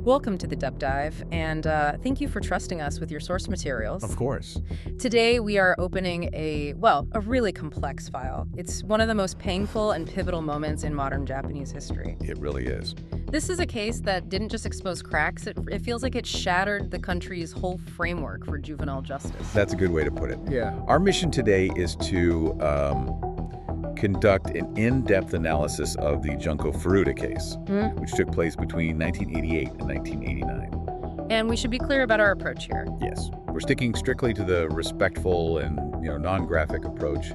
Welcome to the Deep Dive, and thank you for trusting us with your source materials. Of course. Today we are opening a really complex file. It's one of the most painful and pivotal moments in modern Japanese history. It really is. This is a case that didn't just expose cracks, it feels like it shattered the country's whole framework for juvenile justice. That's a good way to put it. Yeah. Our mission today is to conduct an in-depth analysis of the Junko Furuta case, which took place between 1988 and 1989. And we should be clear about our approach here. Yes. We're sticking strictly to the respectful and non-graphic approach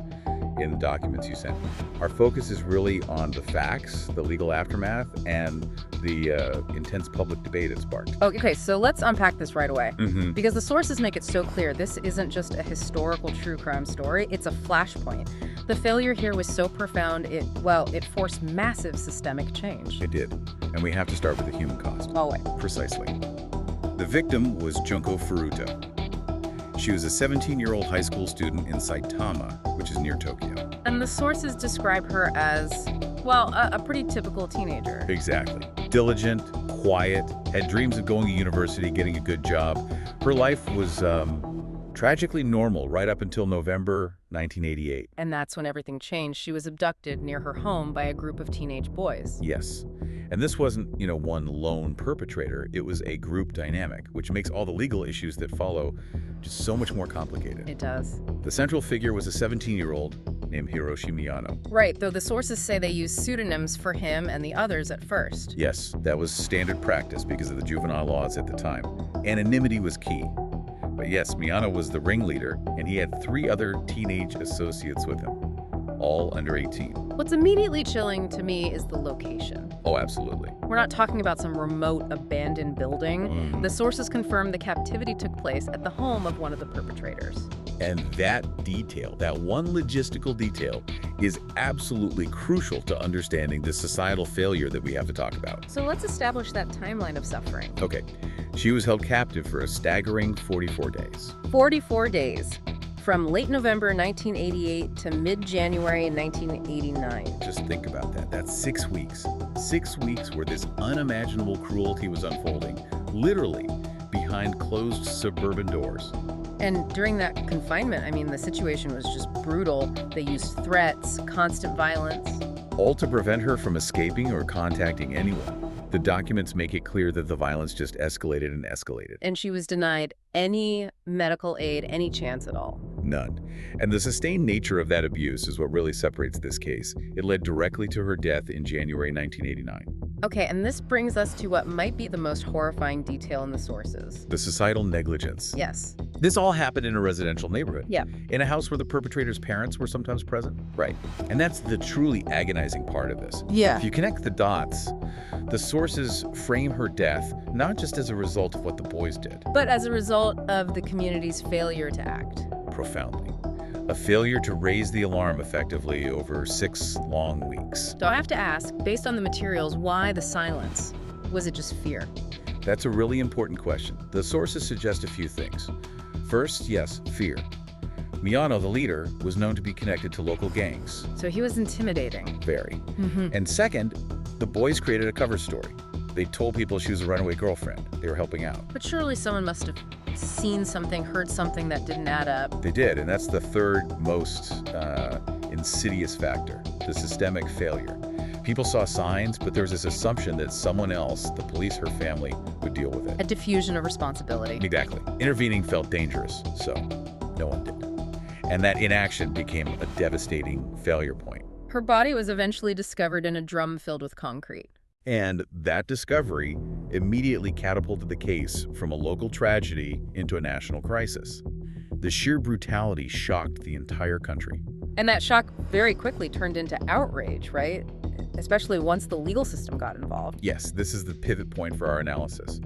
in the documents you sent. Our focus is really on the facts, the legal aftermath, and the intense public debate it sparked. Okay, so let's unpack this right away. Because the sources make it so clear this isn't just a historical true crime story, it's a flashpoint. The failure here was so profound, it forced massive systemic change. It did. And we have to start with the human cost. Always. Precisely. The victim was Junko Furuta. She was a 17-year-old high school student in Saitama, which is near Tokyo. And the sources describe her as, a pretty typical teenager. Exactly. Diligent, quiet, had dreams of going to university, getting a good job. Her life was tragically normal right up until November 1988. And that's when everything changed. She was abducted near her home by a group of teenage boys. Yes. And this wasn't, one lone perpetrator. It was a group dynamic, which makes all the legal issues that follow just so much more complicated. It does. The central figure was a 17-year-old named Hiroshi Miyano. Right, though the sources say they used pseudonyms for him and the others at first. Yes, that was standard practice because of the juvenile laws at the time. Anonymity was key. But yes, Miyano was the ringleader, and he had 3 other teenage associates with him, all under 18. What's immediately chilling to me is the location. Oh, absolutely. We're not talking about some remote, abandoned building. The sources confirm the captivity took place at the home of one of the perpetrators. And that detail, that one logistical detail, is absolutely crucial to understanding the societal failure that we have to talk about. So let's establish that timeline of suffering. Okay. She was held captive for a staggering 44 days. 44 days. From late November 1988 to mid-January 1989. Just think about that. That's 6 weeks. 6 weeks where this unimaginable cruelty was unfolding, literally behind closed suburban doors. And during that confinement, the situation was just brutal. They used threats, constant violence. All to prevent her from escaping or contacting anyone. The documents make it clear that the violence just escalated and escalated. And she was denied any medical aid, any chance at all. None. And the sustained nature of that abuse is what really separates this case. It led directly to her death in January 1989. Okay, and this brings us to what might be the most horrifying detail in the sources. The societal negligence. Yes. This all happened in a residential neighborhood. Yeah. In a house where the perpetrator's parents were sometimes present. Right. And that's the truly agonizing part of this. Yeah. If you connect the dots, the sources frame her death not just as a result of what the boys did, but as a result of the community's failure to act. Profoundly. A failure to raise the alarm effectively over 6 long weeks. So I have to ask, based on the materials, why the silence? Was it just fear? That's a really important question. The sources suggest a few things. First, yes, fear. Miyano, the leader, was known to be connected to local gangs. So he was intimidating. Very. And second, the boys created a cover story. They told people she was a runaway girlfriend. They were helping out. But surely someone must have seen something, heard something that didn't add up. They did, and that's the third most insidious factor, the systemic failure. People saw signs, but there was this assumption that someone else, the police, her family, would deal with it. A diffusion of responsibility. Exactly. Intervening felt dangerous, so no one did. And that inaction became a devastating failure point. Her body was eventually discovered in a drum filled with concrete. And that discovery immediately catapulted the case from a local tragedy into a national crisis. The sheer brutality shocked the entire country. And that shock very quickly turned into outrage, right? Especially once the legal system got involved. Yes, this is the pivot point for our analysis.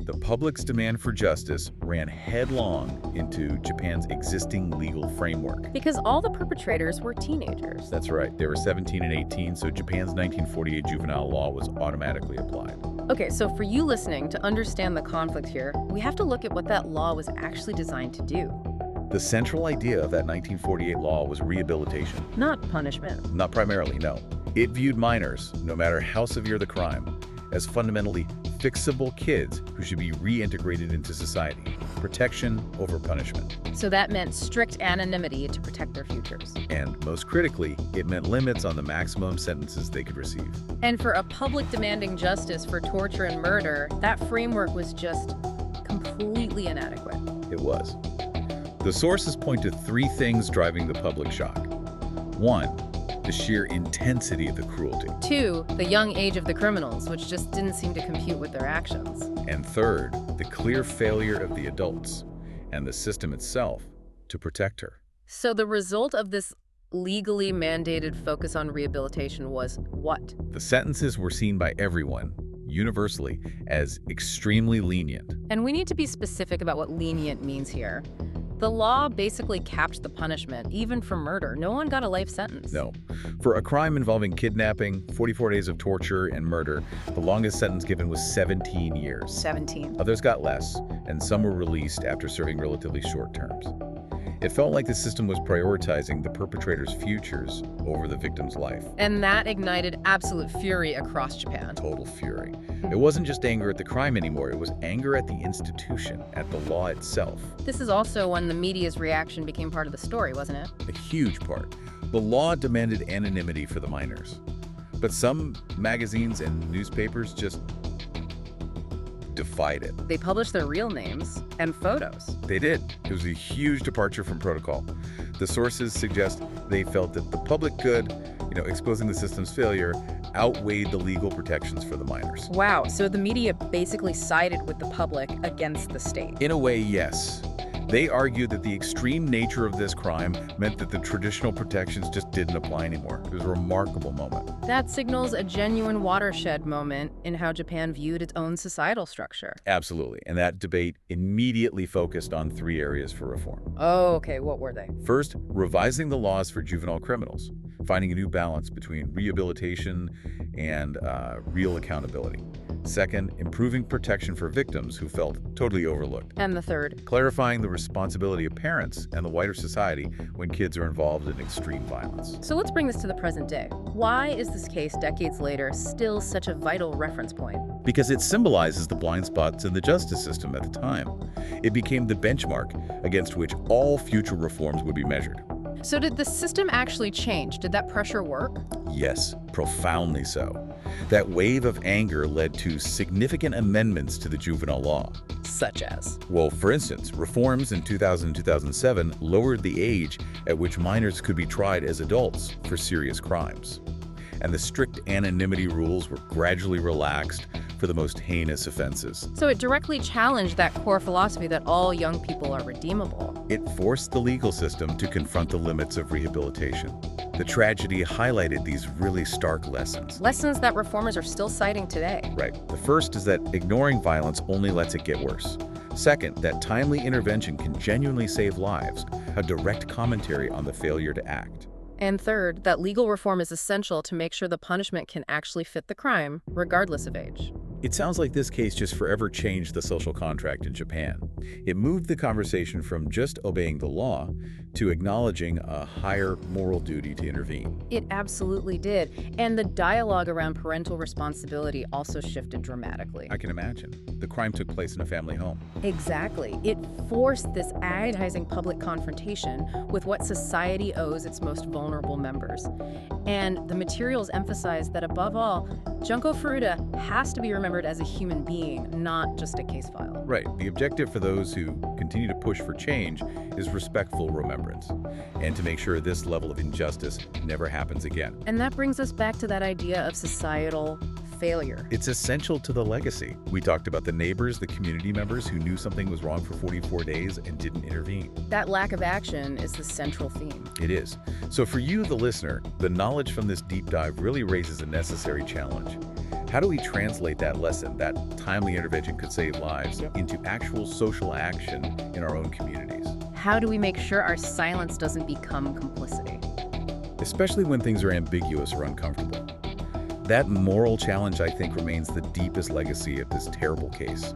The public's demand for justice ran headlong into Japan's existing legal framework. Because all the perpetrators were teenagers. That's right. They were 17 and 18, so Japan's 1948 juvenile law was automatically applied. Okay, so for you listening, to understand the conflict here, we have to look at what that law was actually designed to do. The central idea of that 1948 law was rehabilitation. Not punishment. Not primarily, no. It viewed minors, no matter how severe the crime, as fundamentally fixable kids who should be reintegrated into society. Protection over punishment. So that meant strict anonymity to protect their futures. And most critically, it meant limits on the maximum sentences they could receive. And for a public demanding justice for torture and murder, that framework was just completely inadequate. It was. The sources point to three things driving the public shock. One, the sheer intensity of the cruelty. Two, the young age of the criminals, which just didn't seem to compute with their actions. And third, the clear failure of the adults and the system itself to protect her. So the result of this legally mandated focus on rehabilitation was what? The sentences were seen by everyone, universally, as extremely lenient. And we need to be specific about what lenient means here. The law basically capped the punishment, even for murder. No one got a life sentence. No. For a crime involving kidnapping, 44 days of torture, and murder, the longest sentence given was 17 years. 17. Others got less, and some were released after serving relatively short terms. It felt like the system was prioritizing the perpetrator's futures over the victim's life. And that ignited absolute fury across Japan. Total fury. It wasn't just anger at the crime anymore, it was anger at the institution, at the law itself. This is also when the media's reaction became part of the story, wasn't it? A huge part. The law demanded anonymity for the minors. But some magazines and newspapers just defied it. They published their real names and photos. They did. It was a huge departure from protocol. The sources suggest they felt that the public good, exposing the system's failure, outweighed the legal protections for the minors. Wow, so the media basically sided with the public against the state. In a way, yes. They argued that the extreme nature of this crime meant that the traditional protections just didn't apply anymore. It was a remarkable moment. That signals a genuine watershed moment in how Japan viewed its own societal structure. Absolutely. And that debate immediately focused on three areas for reform. Oh, okay. What were they? First, revising the laws for juvenile criminals, finding a new balance between rehabilitation and real accountability. Second, improving protection for victims who felt totally overlooked. And the third? Clarifying the responsibility of parents and the wider society when kids are involved in extreme violence. So let's bring this to the present day. Why is this case, decades later, still such a vital reference point? Because it symbolizes the blind spots in the justice system at the time. It became the benchmark against which all future reforms would be measured. So did the system actually change? Did that pressure work? Yes, profoundly so. That wave of anger led to significant amendments to the juvenile law. Such as? Well, for instance, reforms in 2000 and 2007 lowered the age at which minors could be tried as adults for serious crimes. And the strict anonymity rules were gradually relaxed for the most heinous offenses. So it directly challenged that core philosophy that all young people are redeemable. It forced the legal system to confront the limits of rehabilitation. The tragedy highlighted these really stark lessons. Lessons that reformers are still citing today. Right. The first is that ignoring violence only lets it get worse. Second, that timely intervention can genuinely save lives, a direct commentary on the failure to act. And third, that legal reform is essential to make sure the punishment can actually fit the crime, regardless of age. It sounds like this case just forever changed the social contract in Japan. It moved the conversation from just obeying the law to acknowledging a higher moral duty to intervene. It absolutely did. And the dialogue around parental responsibility also shifted dramatically. I can imagine. The crime took place in a family home. Exactly. It forced this agonizing public confrontation with what society owes its most vulnerable members. And the materials emphasize that, above all, Junko Furuta has to be remembered as a human being, not just a case file. Right. The objective for those who continue to push for change is respectful remembrance, and to make sure this level of injustice never happens again. And that brings us back to that idea of societal failure. It's essential to the legacy. We talked about the neighbors, the community members who knew something was wrong for 44 days and didn't intervene. That lack of action is the central theme. It is. So for you, the listener, the knowledge from this deep dive really raises a necessary challenge. How do we translate that lesson, that timely intervention could save lives, into actual social action in our own communities? How do we make sure our silence doesn't become complicity? Especially when things are ambiguous or uncomfortable. That moral challenge, I think, remains the deepest legacy of this terrible case.